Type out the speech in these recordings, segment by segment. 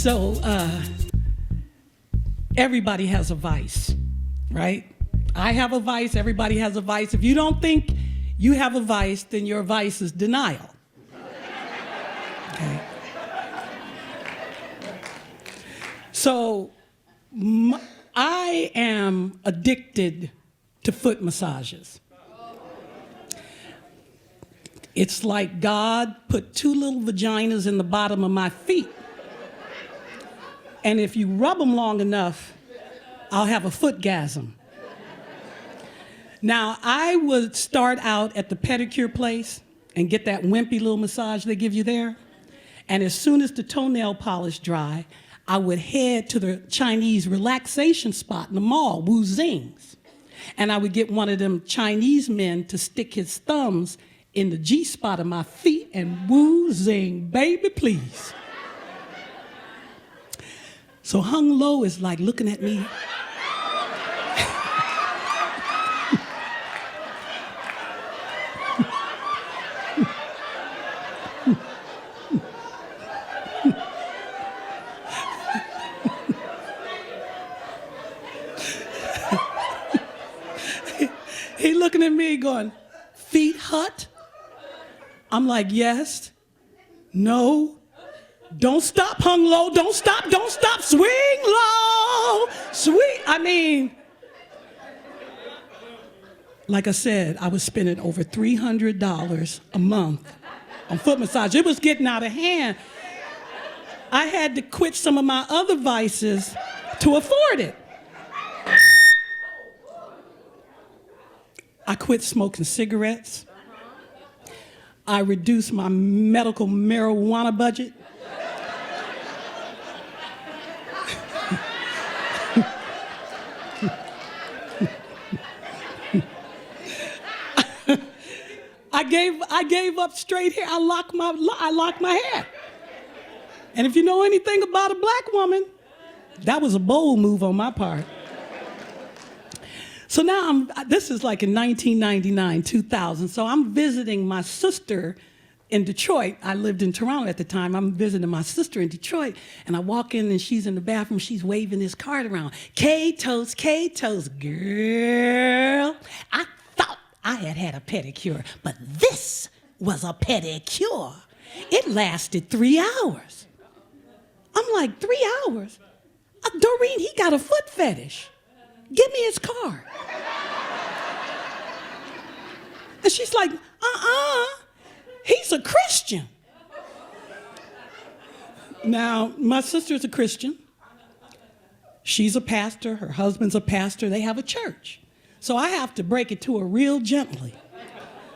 So everybody has a vice, right? I have a vice, everybody has a vice. If you don't think you have a vice, then your vice is denial. Okay. So I am addicted to foot massages. It's like God put two little vaginas in the bottom of my feet. And if you rub them long enough, I'll have a footgasm. Now, I would start out at the pedicure place and get that wimpy little massage they give you there. And as soon as the toenail polish dry, I would head to the Chinese relaxation spot in the mall, Wu Zing's. And I would get one of them Chinese men to stick his thumbs in the G-spot of my feet and Wu Zing, baby, please. So Hung Lo is like looking at me. He looking at me going, feet hut? I'm like, yes, no, don't stop, Hung Lo, don't stop, swing low, sweet. I mean, like I said, I was spending over $300 a month on foot massage. It was getting out of hand. I had to quit some of my other vices to afford it. I quit smoking cigarettes. I reduced my medical marijuana budget. I gave up straight hair. I locked my hair. And if you know anything about a black woman, that was a bold move on my part. So now this is like in 1999, 2000. So I'm visiting my sister in Detroit. I lived in Toronto at the time. I'm visiting my sister in Detroit. And I walk in and she's in the bathroom. She's waving this card around. K-Toes, K-Toes, girl. I thought I had a pedicure, but this was a pedicure. It lasted 3 hours. I'm like, 3 hours? Doreen, he got a foot fetish. Give me his card. And she's like, he's a Christian. Now, my sister's a Christian. She's a pastor. Her husband's a pastor. They have a church. So I have to break it to her real gently.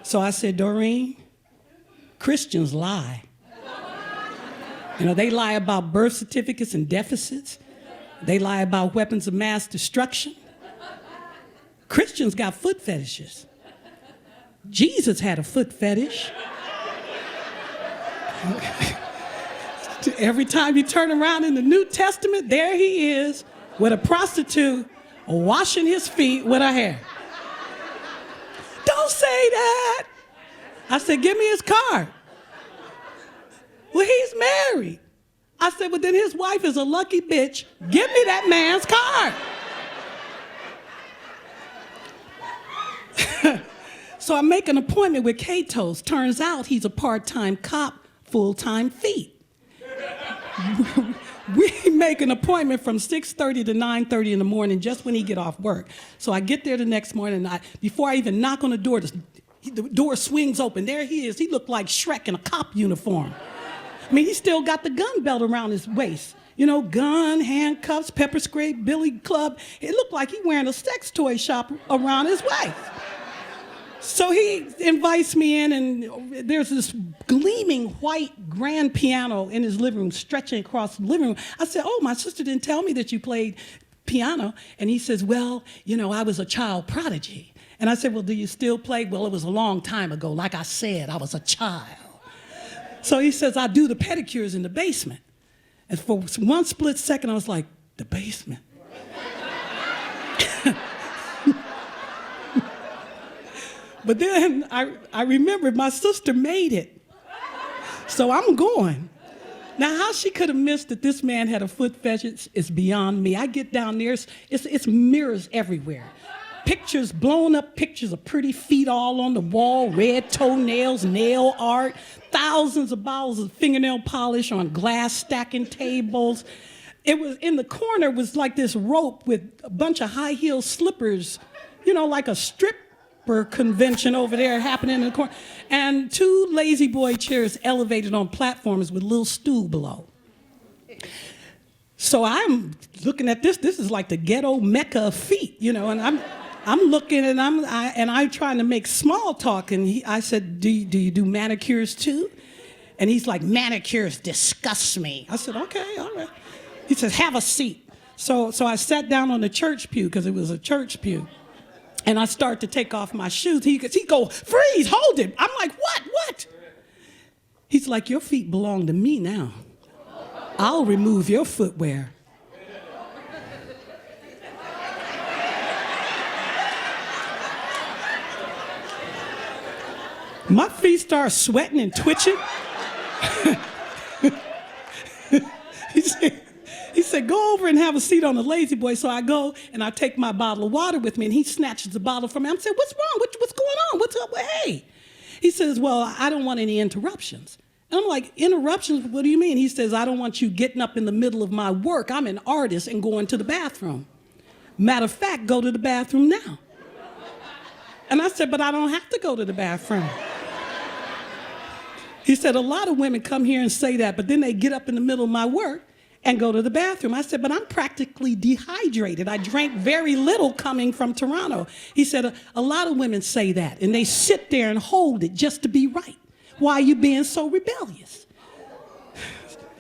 So I said, Doreen, Christians lie. You know, they lie about birth certificates and deficits. They lie about weapons of mass destruction. Christians got foot fetishes. Jesus had a foot fetish. Every time you turn around in the New Testament, there he is with a prostitute washing his feet with her hair. Don't say that. I said, give me his card. Well, he's married. I said, well, then his wife is a lucky bitch. Give me that man's card. So I make an appointment with K-Toes. Turns out he's a part-time cop, full-time feet. We make an appointment from 6:30 to 9:30 in the morning just when he get off work. So I get there the next morning, and before I even knock on the door swings open. There he is. He looked like Shrek in a cop uniform. I mean, he still got the gun belt around his waist. You know, gun, handcuffs, pepper spray, billy club. It looked like he wearing a sex toy shop around his waist. So he invites me in, and there's this gleaming white grand piano in his living room, stretching across the living room. I said, oh, my sister didn't tell me that you played piano. And he says, well, you know, I was a child prodigy. And I said, well, do you still play? Well, it was a long time ago. Like I said, I was a child. So he says, I do the pedicures in the basement. And for one split second, I was like, the basement? But then I remembered my sister made it. So I'm going. Now, how she could have missed that this man had a foot fetish is beyond me. I get down there, it's mirrors everywhere. Pictures, blown up pictures of pretty feet all on the wall, red toenails, nail art, thousands of bottles of fingernail polish on glass stacking tables. It was in the corner was like this rope with a bunch of high heel slippers, like a stripper convention over there happening in the corner. And 2 lazy boy chairs elevated on platforms with a little stool below. So I'm looking at this. This is like the ghetto mecca of feet, and I'm looking and I'm trying to make small talk. And I said, do you do manicures too? And he's like, manicures disgust me. I said, okay, all right. He says, have a seat. So I sat down on the church pew because it was a church pew. And I start to take off my shoes. He go, freeze, hold it. I'm like, what? He's like, your feet belong to me now. I'll remove your footwear. My feet start sweating and twitching. He said, go over and have a seat on the lazy boy. So I go and I take my bottle of water with me and he snatches the bottle from me. I said, what's wrong? What's going on? What's up? Hey. He says, well, I don't want any interruptions. And I'm like, interruptions? What do you mean? He says, I don't want you getting up in the middle of my work. I'm an artist and going to the bathroom. Matter of fact, go to the bathroom now. And I said, but I don't have to go to the bathroom. He said, a lot of women come here and say that, but then they get up in the middle of my work and go to the bathroom. I said, but I'm practically dehydrated. I drank very little coming from Toronto. He said, a lot of women say that, and they sit there and hold it just to be right. Why are you being so rebellious?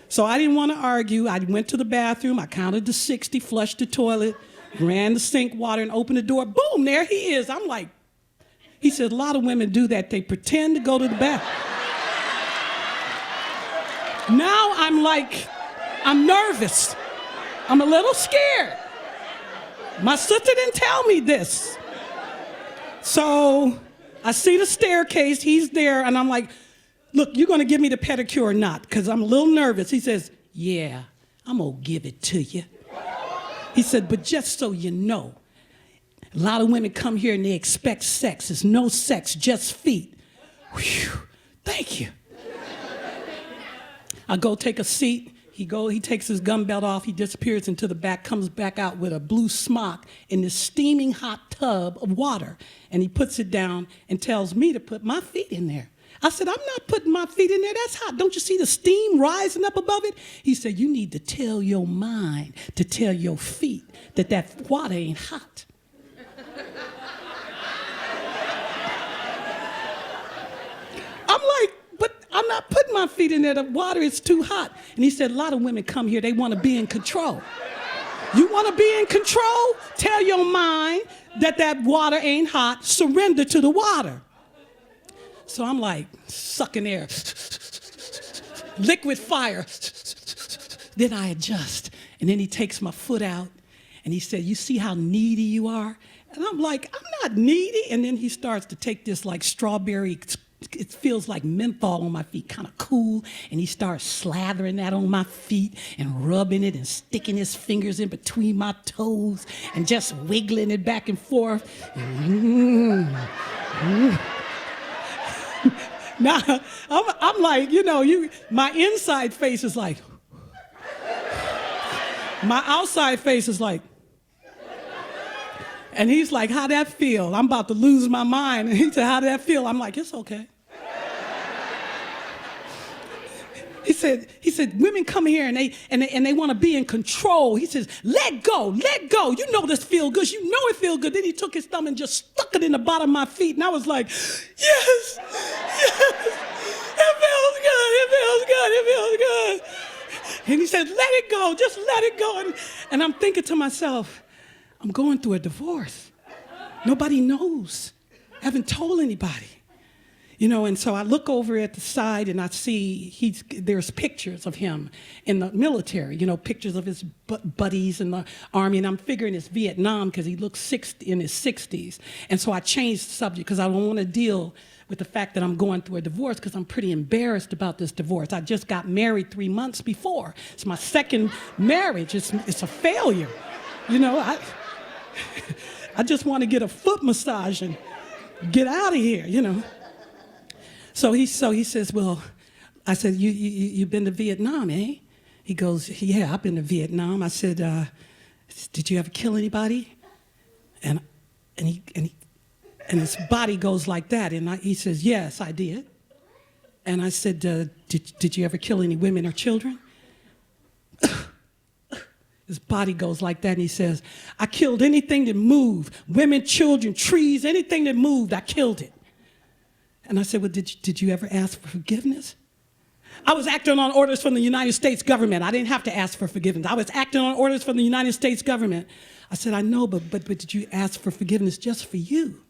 So I didn't want to argue. I went to the bathroom. I counted to 60, flushed the toilet, ran the sink water, and opened the door. Boom, there he is. I'm like, he said, a lot of women do that. They pretend to go to the bathroom. Now I'm nervous. I'm a little scared. My sister didn't tell me this. So I see the staircase, he's there, and I'm like, look, you're gonna give me the pedicure or not? Because I'm a little nervous. He says, yeah, I'm gonna give it to you. He said, but just so you know, a lot of women come here and they expect sex. It's no sex, just feet. Whew, thank you. I go take a seat. He takes his gun belt off. He disappears into the back, comes back out with a blue smock in this steaming hot tub of water. And he puts it down and tells me to put my feet in there. I said, I'm not putting my feet in there. That's hot. Don't you see the steam rising up above it? He said, you need to tell your mind to tell your feet that water ain't hot. I'm like, but I'm not putting my feet in there. The water is too hot. And he said, a lot of women come here, they want to be in control. You want to be in control? Tell your mind that water ain't hot. Surrender to the water. So I'm like, sucking air. Liquid fire. Then I adjust. And then he takes my foot out. And he said, you see how needy you are? And I'm like, I'm not needy. And then he starts to take this like strawberry, it feels like menthol on my feet, kind of cool. And he starts slathering that on my feet and rubbing it and sticking his fingers in between my toes and just wiggling it back and forth. Now, I'm like, my inside face is like, my outside face is like, and he's like, how'd that feel? I'm about to lose my mind. And he said, how'd that feel? I'm like, it's okay. He said, women come here and they want to be in control. He says, let go. You know this feel good. You know it feel good. Then he took his thumb and just stuck it in the bottom of my feet. And I was like, yes, it feels good. And he said, let it go, just let it go. And I'm thinking to myself, I'm going through a divorce. Nobody knows. I haven't told anybody. And so I look over at the side and I see there's pictures of him in the military, pictures of his buddies in the army. And I'm figuring it's Vietnam because he looks in his 60s. And so I changed the subject because I don't want to deal with the fact that I'm going through a divorce because I'm pretty embarrassed about this divorce. I just got married 3 months before. It's my second marriage. It's a failure. I just want to get a foot massage and get out of here. So he says, well, I said, you've been to Vietnam, eh? He goes, yeah, I've been to Vietnam. I said, did you ever kill anybody? And his body goes like that. And he says, yes, I did. And I said, did you ever kill any women or children? His body goes like that, and he says, I killed anything that moved, women, children, trees, anything that moved, I killed it. And I said, well, did you ever ask for forgiveness? I was acting on orders from the United States government. I didn't have to ask for forgiveness. I was acting on orders from the United States government. I said, I know, but did you ask for forgiveness just for you?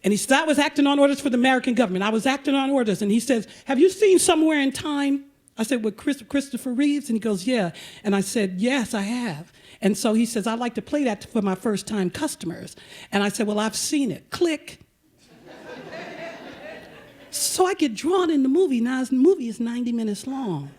And he said, I was acting on orders for the American government. I was acting on orders. And he says, have you seen Somewhere in Time? I said, with Christopher Reeves? And he goes, yeah. And I said, yes, I have. And so he says, I'd like to play that for my first-time customers. And I said, well, I've seen it. Click. So I get drawn in the movie. Now, the movie is 90 minutes long.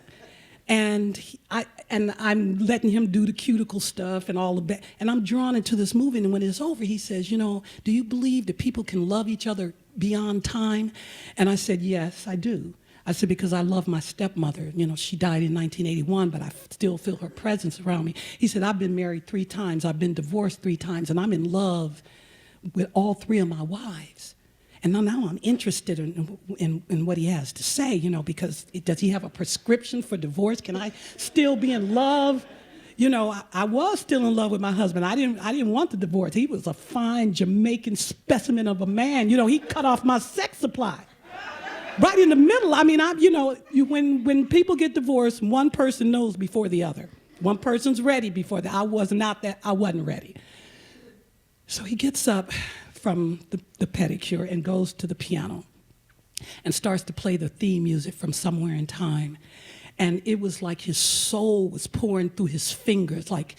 And I'm letting him do the cuticle stuff and all of that. And I'm drawn into this movie. And when it's over, he says, do you believe that people can love each other beyond time? And I said, yes, I do. I said, because I love my stepmother. She died in 1981, but I still feel her presence around me. He said, I've been married 3 times. I've been divorced 3 times. And I'm in love with all 3 of my wives. And now I'm interested in what he has to say, because does he have a prescription for divorce? Can I still be in love? I was still in love with my husband. I didn't want the divorce. He was a fine Jamaican specimen of a man. He cut off my sex supply. Right in the middle. I mean, when people get divorced, one person knows before the other. One person's ready before the I wasn't ready. So he gets up from the pedicure and goes to the piano and starts to play the theme music from Somewhere in Time. And it was like his soul was pouring through his fingers, like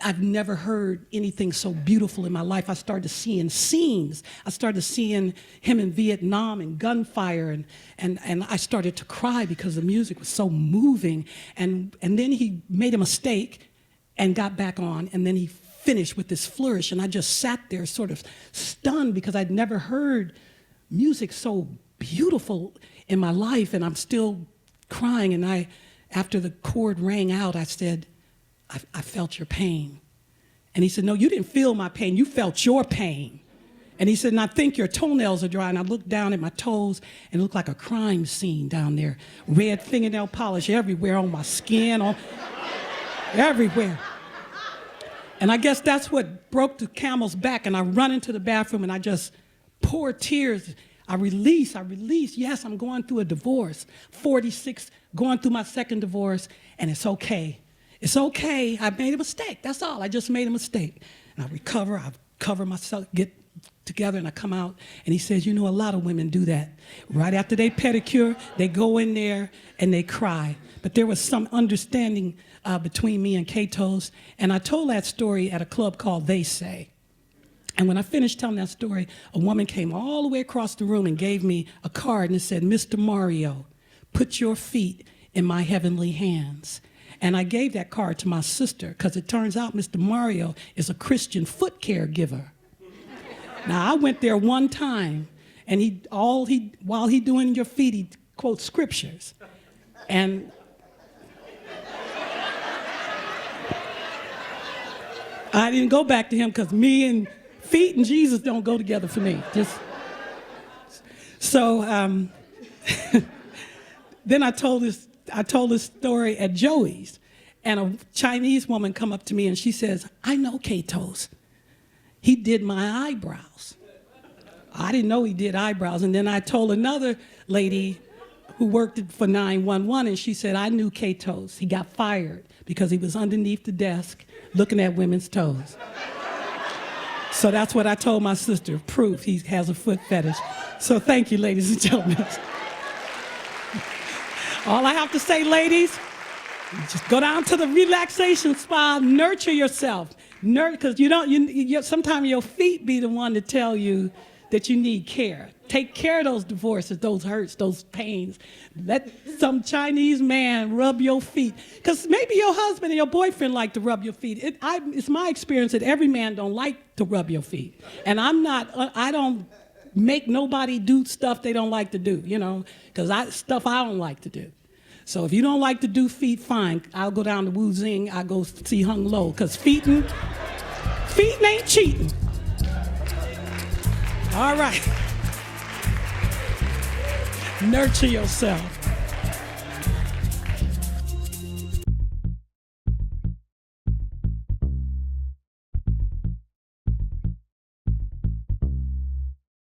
I've never heard anything so beautiful in my life. I started seeing scenes. I started seeing him in Vietnam and gunfire, and I started to cry because the music was so moving. And then he made a mistake and got back on, and then he finished with this flourish, and I just sat there sort of stunned because I'd never heard music so beautiful in my life, and I'm still crying. And after the chord rang out, I said, I felt your pain. And he said, no, you didn't feel my pain, you felt your pain. And he said, and I think your toenails are dry. And I looked down at my toes, and it looked like a crime scene down there. Red fingernail polish everywhere on my skin, everywhere. And I guess that's what broke the camel's back. And I run into the bathroom, and I just pour tears. I release. Yes, I'm going through a divorce. 46, going through my second divorce, and it's okay. It's okay. I made a mistake. That's all. I just made a mistake. And I recover. I cover myself, get together, and I come out. And he says, a lot of women do that. Right after they pedicure, they go in there and they cry. But there was some understanding between me and Kato's. And I told that story at a club called They Say. And when I finished telling that story, a woman came all the way across the room and gave me a card, and it said, Mr. Mario, put your feet in my heavenly hands. And I gave that card to my sister because it turns out Mr. Mario is a Christian foot care giver. Now, I went there one time, and while he doing your feet, he quotes scriptures. And I didn't go back to him because me and feet and Jesus don't go together for me. Then I told this story at Joey's, and a Chinese woman come up to me and she says, I know Kato's. He did my eyebrows. I didn't know he did eyebrows. And then I told another lady who worked for 911, and she said, I knew Kato's. He got fired because he was underneath the desk looking at women's toes. So that's what I told my sister, proof he has a foot fetish. So thank you, ladies and gentlemen. All I have to say, ladies, just go down to the relaxation spa, nurture yourself. Because sometimes your feet be the one to tell you that you need care. Take care of those divorces, those hurts, those pains. Let some Chinese man rub your feet. Because maybe your husband and your boyfriend like to rub your feet. It's my experience that every man don't like to rub your feet. And I don't make nobody do stuff they don't like to do, because stuff I don't like to do. So if you don't like to do feet, fine. I'll go down to Wu Zing. I'll go see Hung Lo, because feeting ain't cheating. All right. Nurture yourself.